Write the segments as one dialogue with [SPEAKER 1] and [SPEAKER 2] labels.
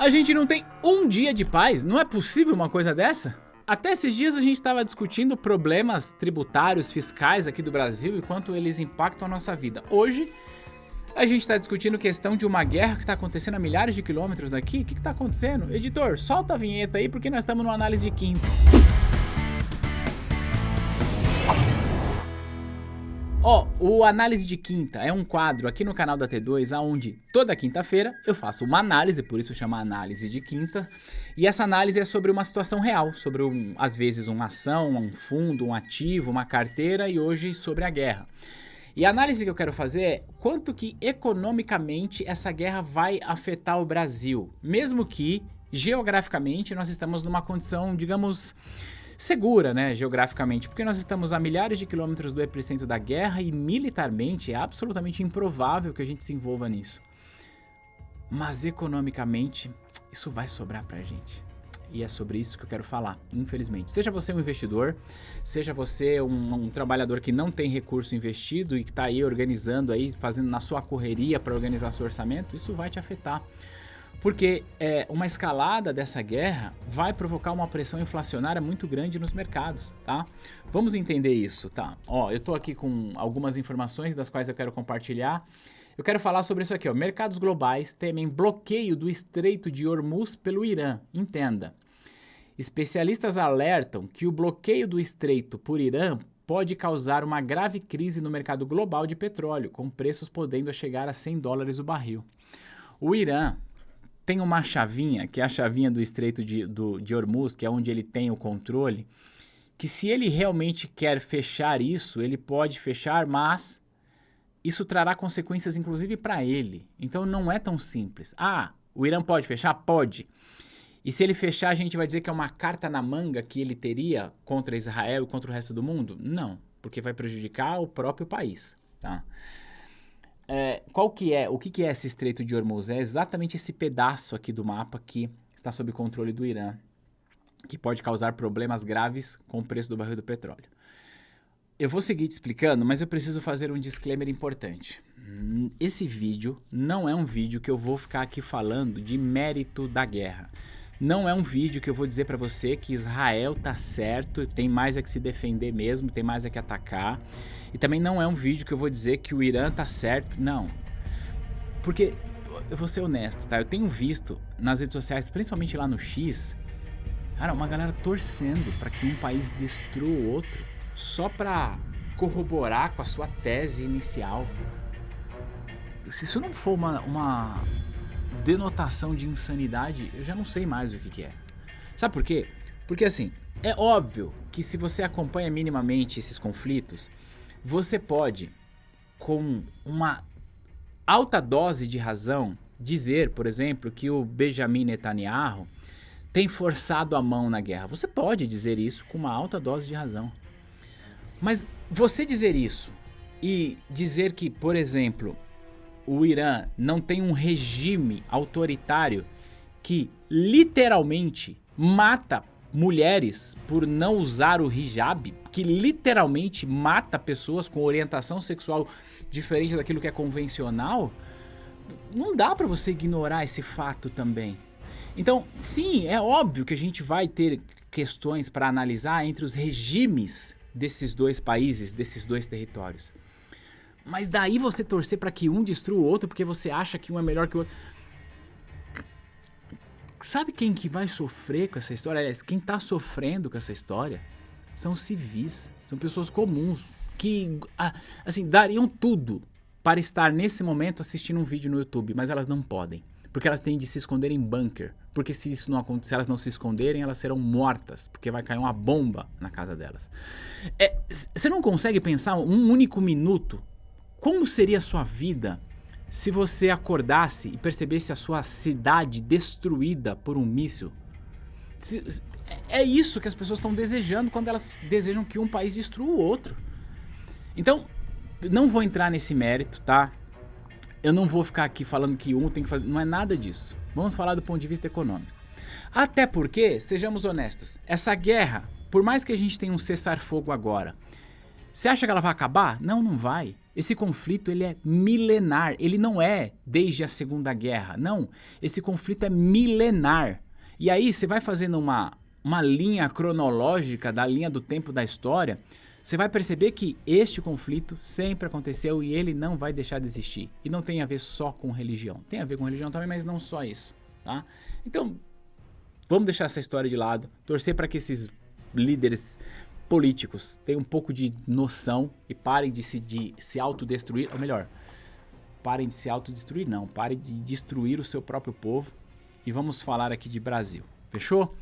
[SPEAKER 1] A gente não tem um dia de paz? Não é possível uma coisa dessa? Até esses dias a gente estava discutindo problemas tributários, fiscais aqui do Brasil e quanto eles impactam a nossa vida. Hoje, a gente está discutindo questão de uma guerra que está acontecendo a milhares de quilômetros daqui. O que está acontecendo? Editor, solta a vinheta aí porque nós estamos numa análise de quinta. O Análise de Quinta é um quadro aqui no canal da T2, onde toda quinta-feira eu faço uma análise, por isso chama Análise de Quinta, e essa análise é sobre uma situação real, sobre às vezes uma ação, um fundo, um ativo, uma carteira e hoje sobre a guerra. E a análise que eu quero fazer é quanto que economicamente essa guerra vai afetar o Brasil, mesmo que geograficamente nós estamos numa condição, digamos, segura, né, geograficamente, porque nós estamos a milhares de quilômetros do epicentro da guerra e militarmente é absolutamente improvável que a gente se envolva nisso. Mas economicamente, isso vai sobrar pra gente. E é sobre isso que eu quero falar, infelizmente. Seja você um investidor, seja você um trabalhador que não tem recurso investido e que está aí organizando, aí, fazendo na sua correria para organizar seu orçamento, isso vai te afetar. Porque uma escalada dessa guerra vai provocar uma pressão inflacionária muito grande nos mercados, tá? Vamos entender isso, tá? Eu tô aqui com algumas informações das quais eu quero compartilhar. Eu quero falar sobre isso aqui, ó. Mercados globais temem bloqueio do Estreito de Hormuz pelo Irã. Entenda. Especialistas alertam que o bloqueio do Estreito por Irã pode causar uma grave crise no mercado global de petróleo, com preços podendo chegar a $100 o barril. O Irã tem uma chavinha, que é a chavinha do Estreito de Hormuz, que é onde ele tem o controle, que se ele realmente quer fechar isso, ele pode fechar, mas isso trará consequências inclusive para ele. Então não é tão simples. O Irã pode fechar? Pode. E se ele fechar, a gente vai dizer que é uma carta na manga que ele teria contra Israel e contra o resto do mundo? Não, porque vai prejudicar o próprio país, tá? O que é esse Estreito de Hormuz? É exatamente esse pedaço aqui do mapa que está sob controle do Irã, que pode causar problemas graves com o preço do barril do petróleo. Eu vou seguir te explicando, mas eu preciso fazer um disclaimer importante. Esse vídeo não é um vídeo que eu vou ficar aqui falando de mérito da guerra. Não é um vídeo que eu vou dizer para você que Israel tá certo, tem mais é que se defender mesmo, tem mais é que atacar. E também não é um vídeo que eu vou dizer que o Irã tá certo, não. Porque, eu vou ser honesto, tá? Eu tenho visto nas redes sociais, principalmente lá no X, cara, uma galera torcendo para que um país destrua o outro só para corroborar com a sua tese inicial. Se isso não for uma denotação de insanidade, eu já não sei mais o que é. Sabe por quê? Porque assim, é óbvio que se você acompanha minimamente esses conflitos, você pode, com uma alta dose de razão, dizer, por exemplo, que o Benjamin Netanyahu tem forçado a mão na guerra. Você pode dizer isso com uma alta dose de razão. Mas você dizer isso e dizer que, por exemplo, o Irã não tem um regime autoritário que literalmente mata mulheres por não usar o hijab, que literalmente mata pessoas com orientação sexual diferente daquilo que é convencional, não dá para você ignorar esse fato também. Então, sim, é óbvio que a gente vai ter questões para analisar entre os regimes desses dois países, desses dois territórios. Mas daí você torcer para que um destrua o outro porque você acha que um é melhor que o outro. Sabe quem que vai sofrer com essa história? Aliás, quem tá sofrendo com essa história são civis, são pessoas comuns que, assim, dariam tudo para estar nesse momento assistindo um vídeo no YouTube, mas elas não podem, porque elas têm de se esconder em bunker, porque se isso não acontecer, se elas não se esconderem, elas serão mortas, porque vai cair uma bomba na casa delas. Você não consegue pensar um único minuto como seria a sua vida se você acordasse e percebesse a sua cidade destruída por um míssil? É isso que as pessoas estão desejando quando elas desejam que um país destrua o outro. Então, não vou entrar nesse mérito, tá? Eu não vou ficar aqui falando que um tem que fazer... Não é nada disso. Vamos falar do ponto de vista econômico. Até porque, sejamos honestos, essa guerra, por mais que a gente tenha um cessar-fogo agora, Você acha que ela vai acabar? Não, não vai. Esse conflito ele é milenar, ele não é desde a Segunda Guerra, não. Esse conflito é milenar. E aí você vai fazendo uma linha cronológica da linha do tempo da história, você vai perceber que este conflito sempre aconteceu e ele não vai deixar de existir. E não tem a ver só com religião. Tem a ver com religião também, mas não só isso, tá? Então, vamos deixar essa história de lado, torcer para que esses líderes políticos tenham um pouco de noção e parem de se autodestruir, ou melhor, parem de se autodestruir não, parem de destruir o seu próprio povo e vamos falar aqui de Brasil, fechou?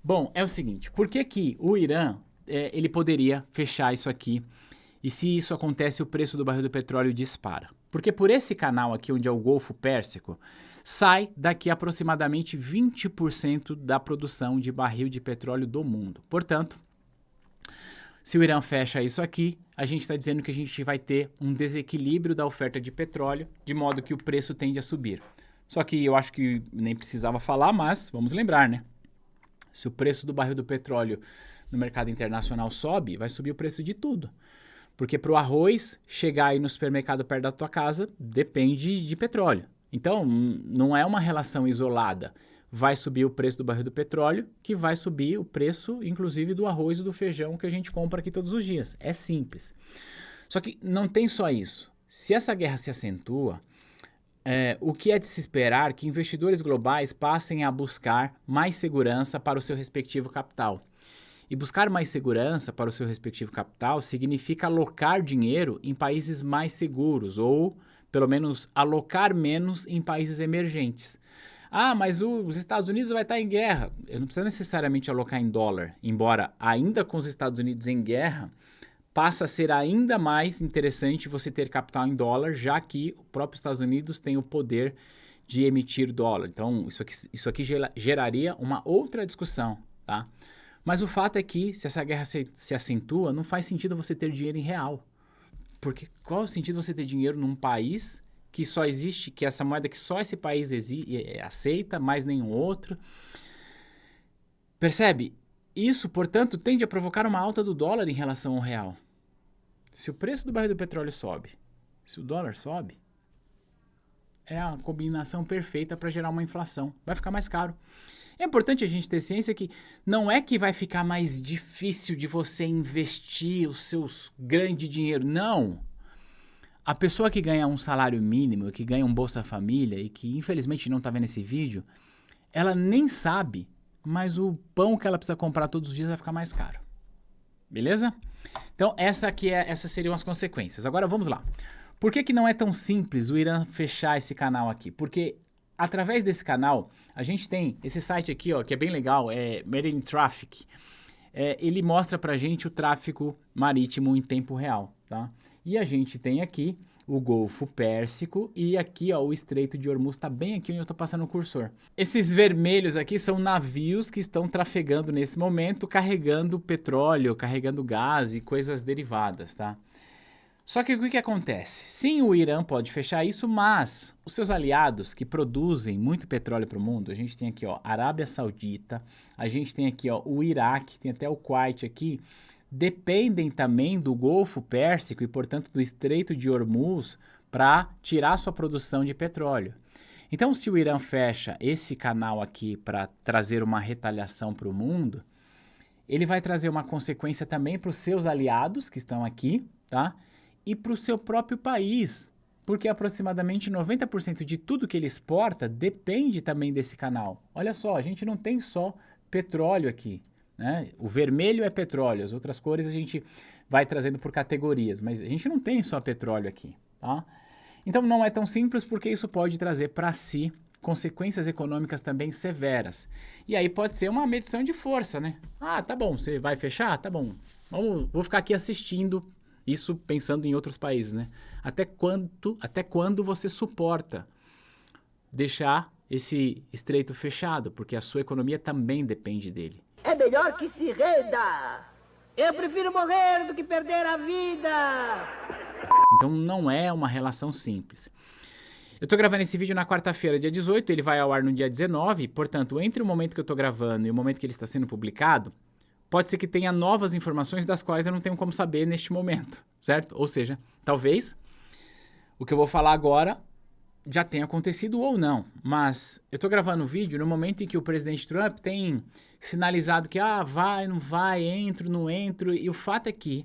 [SPEAKER 1] Bom, é o seguinte, por que que o Irã, ele poderia fechar isso aqui e se isso acontece o preço do barril do petróleo dispara? Porque por esse canal aqui, onde é o Golfo Pérsico, sai daqui aproximadamente 20% da produção de barril de petróleo do mundo. Portanto, se o Irã fecha isso aqui, a gente está dizendo que a gente vai ter um desequilíbrio da oferta de petróleo, de modo que o preço tende a subir. Só que eu acho que nem precisava falar, mas vamos lembrar, né? Se o preço do barril do petróleo no mercado internacional sobe, vai subir o preço de tudo. Porque para o arroz chegar aí no supermercado perto da tua casa, depende de petróleo. Então, não é uma relação isolada. Vai subir o preço do barril do petróleo, que vai subir o preço, inclusive, do arroz e do feijão que a gente compra aqui todos os dias. É simples. Só que não tem só isso. Se essa guerra se acentua, o que é de se esperar que investidores globais passem a buscar mais segurança para o seu respectivo capital. E buscar mais segurança para o seu respectivo capital significa alocar dinheiro em países mais seguros ou, pelo menos, alocar menos em países emergentes. Ah, mas os Estados Unidos vai estar em guerra. Eu não preciso necessariamente alocar em dólar, embora ainda com os Estados Unidos em guerra, passa a ser ainda mais interessante você ter capital em dólar, já que o próprio Estados Unidos tem o poder de emitir dólar. Então, isso aqui geraria uma outra discussão, tá? Mas o fato é que, se essa guerra se acentua, não faz sentido você ter dinheiro em real. Porque qual é o sentido você ter dinheiro num país que só existe, que essa moeda que só esse país aceita, mais nenhum outro? Percebe? Isso, portanto, tende a provocar uma alta do dólar em relação ao real. Se o preço do barril do petróleo sobe, se o dólar sobe, é a combinação perfeita para gerar uma inflação. Vai ficar mais caro. É importante a gente ter ciência que não é que vai ficar mais difícil de você investir os seus grandes dinheiro, não. A pessoa que ganha um salário mínimo, que ganha um Bolsa Família e que infelizmente não está vendo esse vídeo, ela nem sabe, mas o pão que ela precisa comprar todos os dias vai ficar mais caro. Beleza? Então essas seriam as consequências. Agora vamos lá. Por que não é tão simples o Irã fechar esse canal aqui? Porque através desse canal, a gente tem esse site aqui, ó, que é bem legal, é Marine Traffic. Ele mostra pra gente o tráfego marítimo em tempo real, tá? E a gente tem aqui o Golfo Pérsico e aqui, ó, o Estreito de Hormuz está bem aqui onde eu estou passando o cursor. Esses vermelhos aqui são navios que estão trafegando nesse momento, carregando petróleo, carregando gás e coisas derivadas, tá? Só que o que acontece? Sim, o Irã pode fechar isso, mas os seus aliados que produzem muito petróleo para o mundo, a gente tem aqui, ó, Arábia Saudita, a gente tem aqui, ó, o Iraque, tem até o Kuwait aqui, dependem também do Golfo Pérsico e, portanto, do Estreito de Hormuz para tirar sua produção de petróleo. Então, se o Irã fecha esse canal aqui para trazer uma retaliação para o mundo, ele vai trazer uma consequência também para os seus aliados que estão aqui, tá? E para o seu próprio país, porque aproximadamente 90% de tudo que ele exporta depende também desse canal. Olha só, a gente não tem só petróleo aqui, né? O vermelho é petróleo, as outras cores a gente vai trazendo por categorias, mas a gente não tem só petróleo aqui, tá? Então não é tão simples porque isso pode trazer para si consequências econômicas também severas. E aí pode ser uma medição de força, né? Ah, tá bom, você vai fechar? Tá bom, vou ficar aqui assistindo. Isso pensando em outros países, né? Até quando você suporta deixar esse estreito fechado? Porque a sua economia também depende dele.
[SPEAKER 2] É melhor que se renda. Eu prefiro morrer do que perder a vida.
[SPEAKER 1] Então não é uma relação simples. Eu tô gravando esse vídeo na quarta-feira, dia 18, ele vai ao ar no dia 19, portanto, entre o momento que eu tô gravando e o momento que ele está sendo publicado, pode ser que tenha novas informações das quais eu não tenho como saber neste momento, certo? Ou seja, talvez o que eu vou falar agora já tenha acontecido ou não, mas eu tô gravando o vídeo no momento em que o presidente Trump tem sinalizado que vai, não vai, entro, não entro, e o fato é que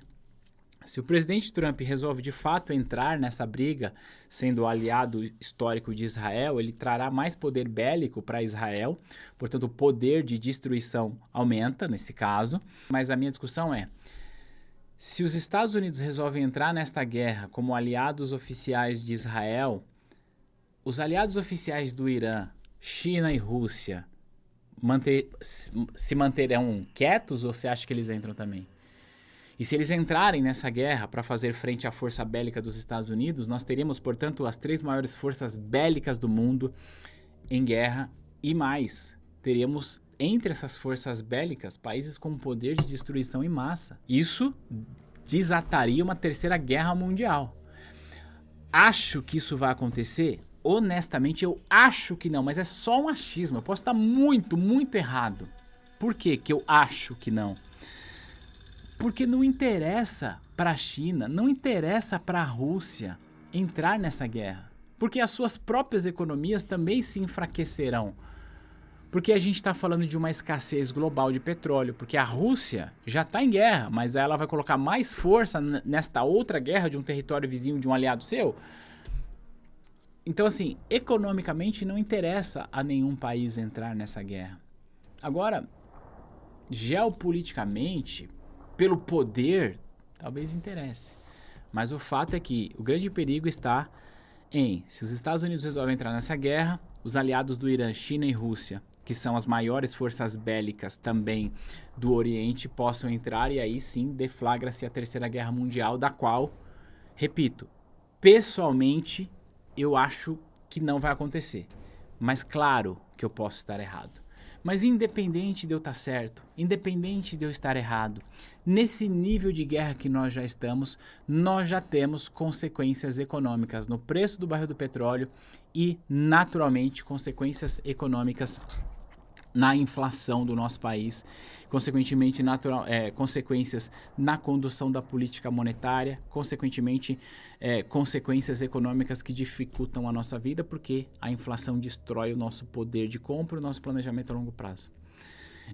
[SPEAKER 1] se o presidente Trump resolve de fato entrar nessa briga, sendo o aliado histórico de Israel, ele trará mais poder bélico para Israel, portanto o poder de destruição aumenta nesse caso. Mas a minha discussão é, se os Estados Unidos resolvem entrar nesta guerra como aliados oficiais de Israel, os aliados oficiais do Irã, China e Rússia, se manterão quietos ou você acha que eles entram também? E se eles entrarem nessa guerra para fazer frente à força bélica dos Estados Unidos, nós teríamos, portanto, as 3 maiores forças bélicas do mundo em guerra e mais. Teríamos, entre essas forças bélicas, países com poder de destruição em massa. Isso desataria uma 3ª guerra mundial. Acho que isso vai acontecer? Honestamente, eu acho que não, mas é só um achismo. Eu posso estar muito, muito errado. Por que eu acho que não? Porque não interessa para a China, não interessa para a Rússia entrar nessa guerra. Porque as suas próprias economias também se enfraquecerão. Porque a gente está falando de uma escassez global de petróleo. Porque a Rússia já está em guerra, mas ela vai colocar mais força nesta outra guerra de um território vizinho de um aliado seu. Então, assim, economicamente não interessa a nenhum país entrar nessa guerra. Agora, geopoliticamente, pelo poder, talvez interesse. Mas o fato é que o grande perigo está em, se os Estados Unidos resolvem entrar nessa guerra, os aliados do Irã, China e Rússia, que são as maiores forças bélicas também do Oriente, possam entrar e aí sim deflagra-se a 3ª Guerra Mundial, da qual, repito, pessoalmente eu acho que não vai acontecer. Mas claro que eu posso estar errado. Mas independente de eu estar certo, independente de eu estar errado, nesse nível de guerra que nós já estamos, nós já temos consequências econômicas no preço do barril do petróleo e, naturalmente, consequências econômicas na inflação do nosso país, consequentemente consequências na condução da política monetária, consequentemente consequências econômicas que dificultam a nossa vida, porque a inflação destrói o nosso poder de compra, o nosso planejamento a longo prazo.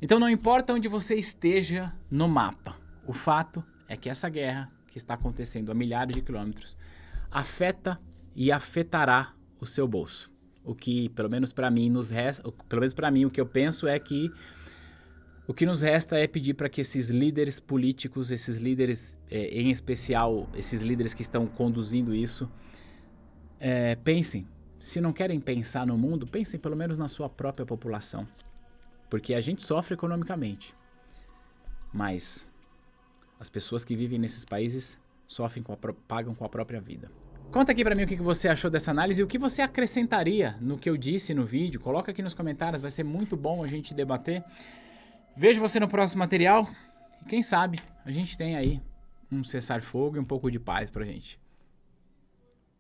[SPEAKER 1] Então não importa onde você esteja no mapa, o fato é que essa guerra que está acontecendo a milhares de quilômetros afeta e afetará o seu bolso. O que, pelo menos para mim, o que eu penso é que o que nos resta é pedir para que esses líderes políticos, esses líderes, em especial, esses líderes que estão conduzindo isso, pensem. Se não querem pensar no mundo, pensem pelo menos na sua própria população. Porque a gente sofre economicamente, mas as pessoas que vivem nesses países sofrem pagam com a própria vida. Conta aqui pra mim o que você achou dessa análise e o que você acrescentaria no que eu disse no vídeo. Coloca aqui nos comentários, vai ser muito bom a gente debater. Vejo você no próximo material e quem sabe a gente tem aí um cessar-fogo e um pouco de paz pra gente.